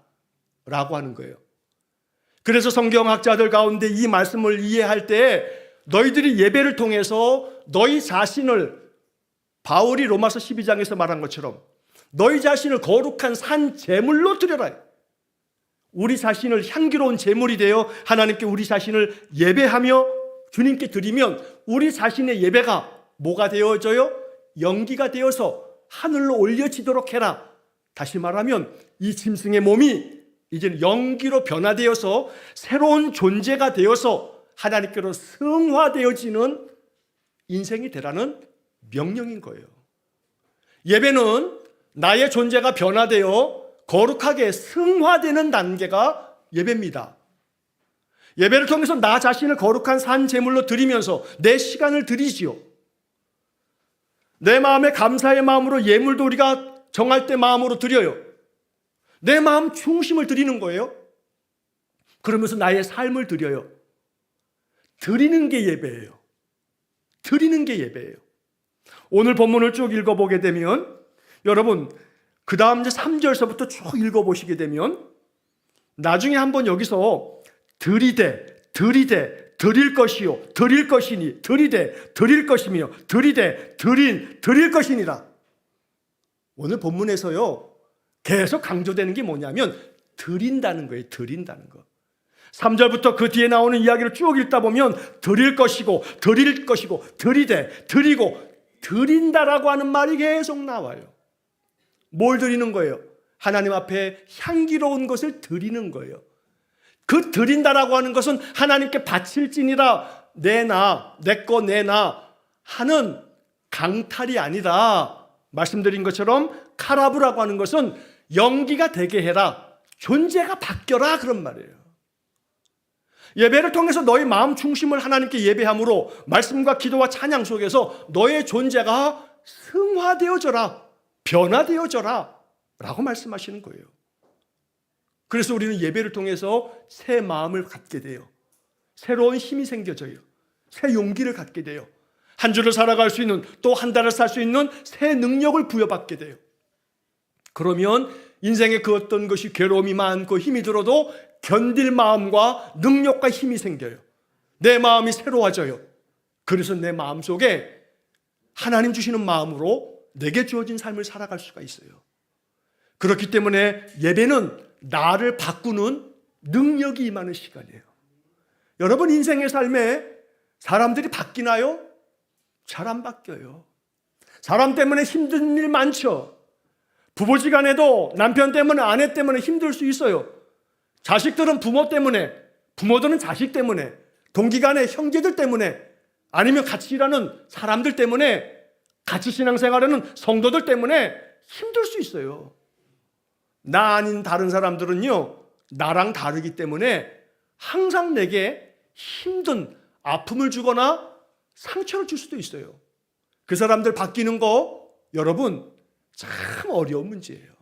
라고 하는 거예요. 그래서 성경학자들 가운데 이 말씀을 이해할 때 너희들이 예배를 통해서 너희 자신을, 바울이 로마서 12장에서 말한 것처럼 너희 자신을 거룩한 산 제물로 드려라. 우리 자신을 향기로운 제물이 되어 하나님께 우리 자신을 예배하며 주님께 드리면 우리 자신의 예배가 뭐가 되어져요? 연기가 되어서 하늘로 올려지도록 해라. 다시 말하면 이 짐승의 몸이 이제는 연기로 변화되어서 새로운 존재가 되어서 하나님께로 승화되어지는 인생이 되라는 명령인 거예요. 예배는 나의 존재가 변화되어 거룩하게 승화되는 단계가 예배입니다. 예배를 통해서 나 자신을 거룩한 산 제물로 드리면서 내 시간을 드리지요. 내 마음에 감사의 마음으로 예물도 우리가 정할 때 마음으로 드려요. 내 마음 중심을 드리는 거예요. 그러면서 나의 삶을 드려요. 드리는 게 예배예요. 드리는 게 예배예요. 오늘 본문을 쭉 읽어보게 되면 여러분 그 다음 이제 3절서부터 쭉 읽어보시게 되면 나중에 한번 여기서 드리되 드릴 것이요 드릴 것이니 드리되 드릴 것이며 드리되 드릴 것이니라. 오늘 본문에서요 계속 강조되는 게 뭐냐면 드린다는 거예요. 드린다는 거. 3절부터 그 뒤에 나오는 이야기를 쭉 읽다 보면 드릴 것이고 드리되 드리고 드린다라고 하는 말이 계속 나와요. 뭘 드리는 거예요? 하나님 앞에 향기로운 것을 드리는 거예요. 그 드린다라고 하는 것은 하나님께 바칠지니라 내놔 내꺼 내놔 하는 강탈이 아니라 말씀드린 것처럼 카라브라고 하는 것은 연기가 되게 해라, 존재가 바뀌어라, 그런 말이에요. 예배를 통해서 너의 마음 중심을 하나님께 예배함으로 말씀과 기도와 찬양 속에서 너의 존재가 승화되어져라, 변화되어져라 라고 말씀하시는 거예요. 그래서 우리는 예배를 통해서 새 마음을 갖게 돼요. 새로운 힘이 생겨져요. 새 용기를 갖게 돼요. 한 주를 살아갈 수 있는, 또 한 달을 살 수 있는 새 능력을 부여받게 돼요. 그러면 인생에 그 어떤 것이 괴로움이 많고 힘이 들어도 견딜 마음과 능력과 힘이 생겨요. 내 마음이 새로워져요. 그래서 내 마음속에 하나님 주시는 마음으로 내게 주어진 삶을 살아갈 수가 있어요. 그렇기 때문에 예배는 나를 바꾸는 능력이 임하는 시간이에요. 여러분 인생의 삶에 사람들이 바뀌나요? 잘 안 바뀌어요. 사람 때문에 힘든 일 많죠. 부부지간에도 남편 때문에 아내 때문에 힘들 수 있어요. 자식들은 부모 때문에, 부모들은 자식 때문에, 동기간에 형제들 때문에, 아니면 같이 일하는 사람들 때문에, 같이 신앙생활하는 성도들 때문에 힘들 수 있어요. 나 아닌 다른 사람들은요 나랑 다르기 때문에 항상 내게 힘든 아픔을 주거나 상처를 줄 수도 있어요. 그 사람들 바뀌는 거 여러분 참 어려운 문제예요.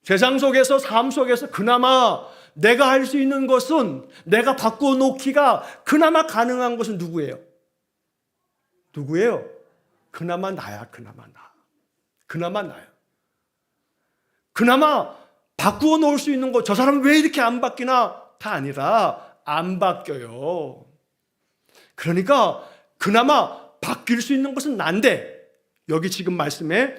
세상 속에서, 삶 속에서 그나마 내가 할 수 있는 것은, 내가 바꾸어 놓기가 그나마 가능한 것은 누구예요? 누구예요? 그나마 나야. 그나마 나. 그나마 나야. 그나마 바꾸어 놓을 수 있는 거, 저 사람은 왜 이렇게 안 바뀌나?가 아니라 안 바뀌어요. 그러니까 그나마 바뀔 수 있는 것은 난데, 여기 지금 말씀에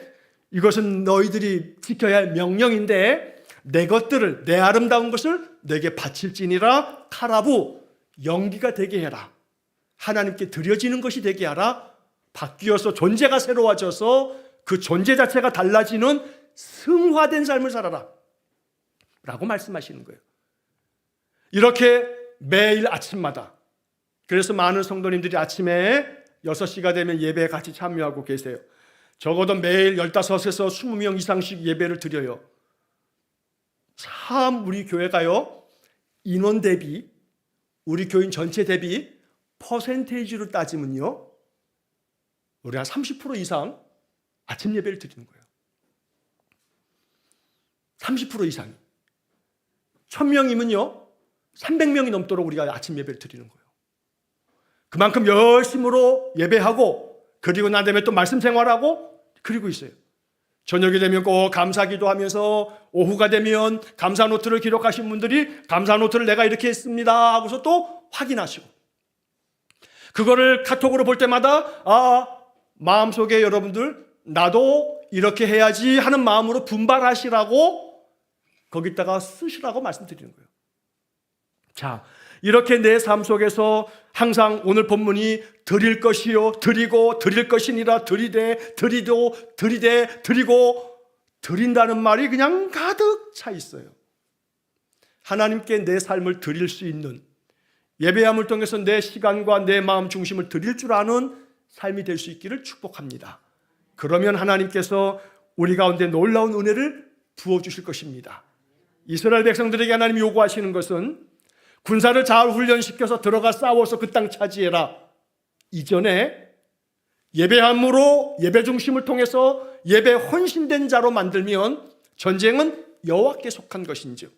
이것은 너희들이 지켜야 할 명령인데 내 것들을, 내 아름다운 것을 내게 바칠지니라. 카라부, 연기가 되게 해라. 하나님께 드려지는 것이 되게 하라. 바뀌어서 존재가 새로워져서 그 존재 자체가 달라지는 승화된 삶을 살아라 라고 말씀하시는 거예요. 이렇게 매일 아침마다, 그래서 많은 성도님들이 아침에 6시가 되면 예배에 같이 참여하고 계세요. 적어도 매일 15에서 20명 이상씩 예배를 드려요. 참 우리 교회가요, 인원 대비, 우리 교인 전체 대비 퍼센테이지로 따지면요, 우리 한 30% 이상 아침 예배를 드리는 거예요. 30% 이상이. 1000명이면요 300명이 넘도록 우리가 아침 예배를 드리는 거예요. 그만큼 열심으로 예배하고, 그리고 난 다음에 또 말씀 생활하고 그리고 있어요. 저녁이 되면 꼭 감사기도 하면서, 오후가 되면 감사 노트를 기록하신 분들이 감사 노트를 내가 이렇게 했습니다 하고서 또 확인하시고, 그거를 카톡으로 볼 때마다 마음속에 여러분들 나도 이렇게 해야지 하는 마음으로 분발하시라고 거기다가 쓰시라고 말씀드리는 거예요. 자, 이렇게 내 삶 속에서 항상 오늘 본문이 드릴 것이요 드리고 드릴 것이니라 드리되 드리도 드리되 드리고 드린다는 말이 그냥 가득 차 있어요. 하나님께 내 삶을 드릴 수 있는, 예배함을 통해서 내 시간과 내 마음 중심을 드릴 줄 아는 삶이 될 수 있기를 축복합니다. 그러면 하나님께서 우리 가운데 놀라운 은혜를 부어주실 것입니다. 이스라엘 백성들에게 하나님이 요구하시는 것은 군사를 잘 훈련시켜서 들어가 싸워서 그 땅 차지해라. 이전에 예배함으로, 예배 중심을 통해서 예배 헌신된 자로 만들면 전쟁은 여호와께 속한 것인즉,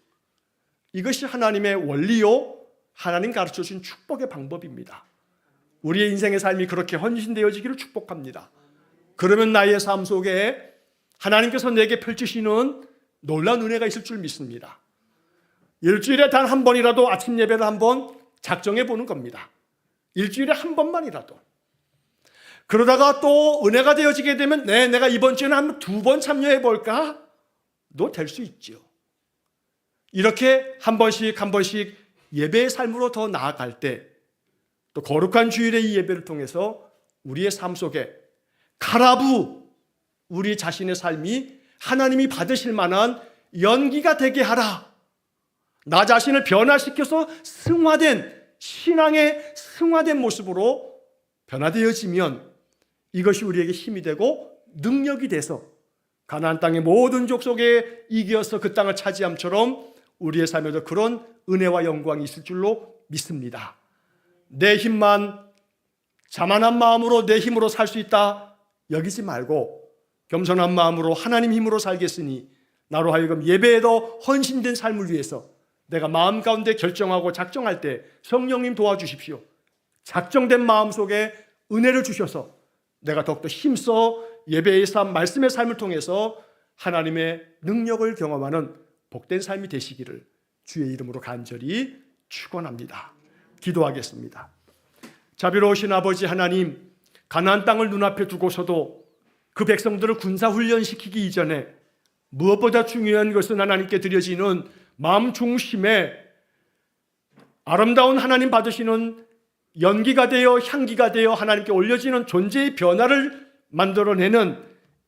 이것이 하나님의 원리요, 하나님 가르쳐주신 축복의 방법입니다. 우리의 인생의 삶이 그렇게 헌신되어지기를 축복합니다. 그러면 나의 삶 속에 하나님께서 내게 펼치시는 놀라운 은혜가 있을 줄 믿습니다. 일주일에 단 한 번이라도 아침 예배를 한번 작정해 보는 겁니다. 일주일에 한 번만이라도. 그러다가 또 은혜가 되어지게 되면 내가 이번 주에는 한 2번 참여해 볼까? 도 될 수 있죠. 이렇게 한 번씩 예배의 삶으로 더 나아갈 때, 또 거룩한 주일의 이 예배를 통해서 우리의 삶 속에 카라부, 우리 자신의 삶이 하나님이 받으실 만한 연기가 되게 하라. 나 자신을 변화시켜서 승화된, 신앙의 승화된 모습으로 변화되어지면 이것이 우리에게 힘이 되고 능력이 돼서 가나안 땅의 모든 족속에 이겨서 그 땅을 차지함처럼 우리의 삶에도 그런 은혜와 영광이 있을 줄로 믿습니다. 내 힘만, 자만한 마음으로 내 힘으로 살 수 있다 여기지 말고 겸손한 마음으로 하나님 힘으로 살겠으니 나로 하여금 예배에도 헌신된 삶을 위해서 내가 마음 가운데 결정하고 작정할 때 성령님 도와주십시오. 작정된 마음 속에 은혜를 주셔서 내가 더욱더 힘써 예배의 삶, 말씀의 삶을 통해서 하나님의 능력을 경험하는 복된 삶이 되시기를 주의 이름으로 간절히 축원합니다. 기도하겠습니다. 자비로우신 아버지 하나님, 가나안 땅을 눈앞에 두고서도 그 백성들을 군사훈련시키기 이전에 무엇보다 중요한 것은 하나님께 드려지는 마음 중심에 아름다운 하나님 받으시는 연기가 되어 향기가 되어 하나님께 올려지는 존재의 변화를 만들어내는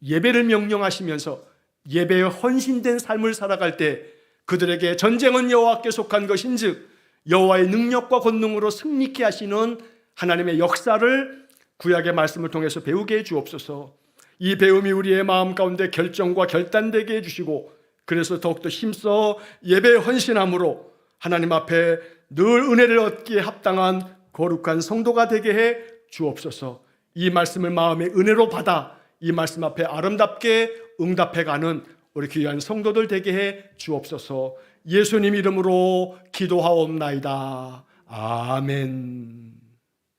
예배를 명령하시면서 예배에 헌신된 삶을 살아갈 때 그들에게 전쟁은 여호와께 속한 것인즉 여호와의 능력과 권능으로 승리케 하시는 하나님의 역사를 구약의 말씀을 통해서 배우게 해 주옵소서. 이 배움이 우리의 마음 가운데 결정과 결단되게 해주시고 그래서 더욱더 힘써 예배에 헌신함으로 하나님 앞에 늘 은혜를 얻기에 합당한 거룩한 성도가 되게 해 주옵소서. 이 말씀을 마음의 은혜로 받아 이 말씀 앞에 아름답게 응답해가는 우리 귀한 성도들 되게 해 주옵소서. 예수님 이름으로 기도하옵나이다. 아멘.